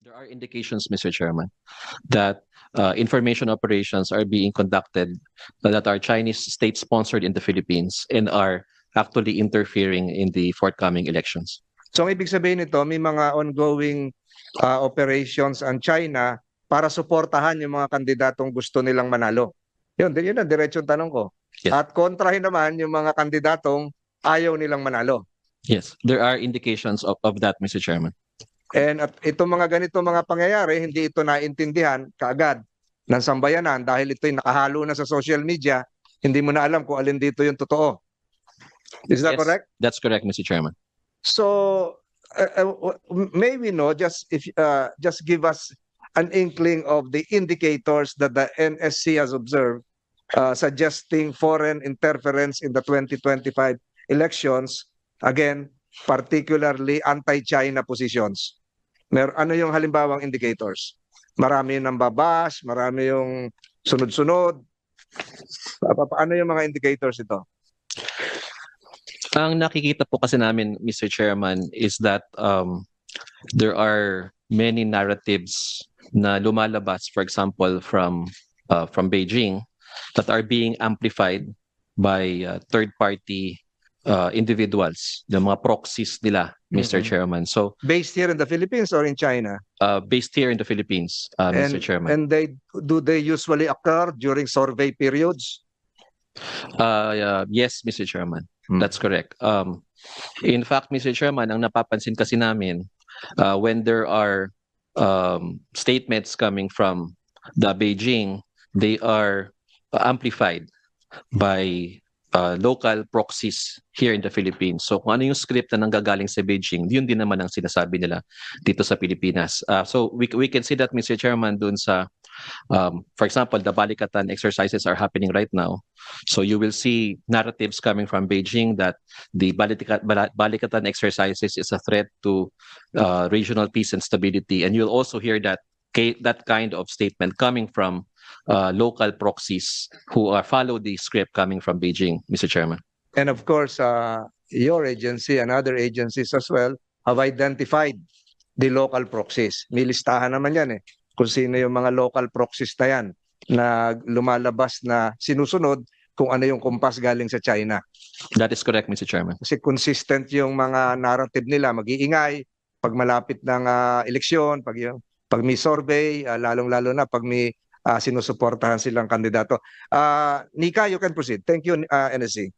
There are indications, Mr. Chairman, that information operations are being conducted that are Chinese state-sponsored in the Philippines and are actually interfering in the forthcoming elections. So ang ibig sabihin nito, may mga ongoing operations ang China para suportahan yung mga kandidatong gusto nilang manalo. Yun ang diretsong tanong ko. Yes. At kontrahin naman yung mga kandidatong ayaw nilang manalo. Yes, there are indications of that, Mr. Chairman. And at itong mga ganito mga pangyayari, hindi ito naintindihan kaagad ng sambayanan dahil ito'y nakahalo na sa social media, hindi mo na alam kung alin dito yung totoo. Is that Yes, correct? That's correct, Mr. Chairman. So, may we know, just give us an inkling of the indicators that the NSC has observed suggesting foreign interference in the 2025 elections, again, particularly anti-China positions. Ano yung halimbawang indicators? Marami yung nambabash, marami yung sunod-sunod. Ano yung mga indicators ito? Ang nakikita po kasi namin, Mr. Chairman, is that there are many narratives na lumalabas, for example, from Beijing that are being amplified by third-party individuals, the mga proxies nila, Mr. Chairman. So, based here in the Philippines or in China? Based here in the Philippines, Mr. Chairman. And do they usually occur during survey periods? Yes, Mr. Chairman. That's correct. In fact, Mr. Chairman, ang napapansin kasi namin, when there are statements coming from the Beijing, they are amplified by local proxies here in the Philippines. So kung ano yung script na nanggagaling sa Beijing, yun din naman ang sinasabi nila dito sa Pilipinas. So we can see that, Mr. Chairman, dun sa, for example, the Balikatan exercises are happening right now. So you will see narratives coming from Beijing that the Balikatan exercises is a threat to regional peace and stability. And you'll also hear that kind of statement coming from local proxies who follow the script coming from Beijing, Mr. Chairman. And of course, your agency and other agencies as well have identified the local proxies. May listahan naman yan kung sino yung mga local proxies na yan na lumalabas na sinusunod kung ano yung kumpas galing sa China. That is correct, Mr. Chairman. Kasi consistent yung mga narrative nila, mag-iingay pag malapit ng eleksyon, pag may survey, lalong-lalo na pag may sinusuportahan silang kandidato. Nika, you can proceed. Thank you, NSC.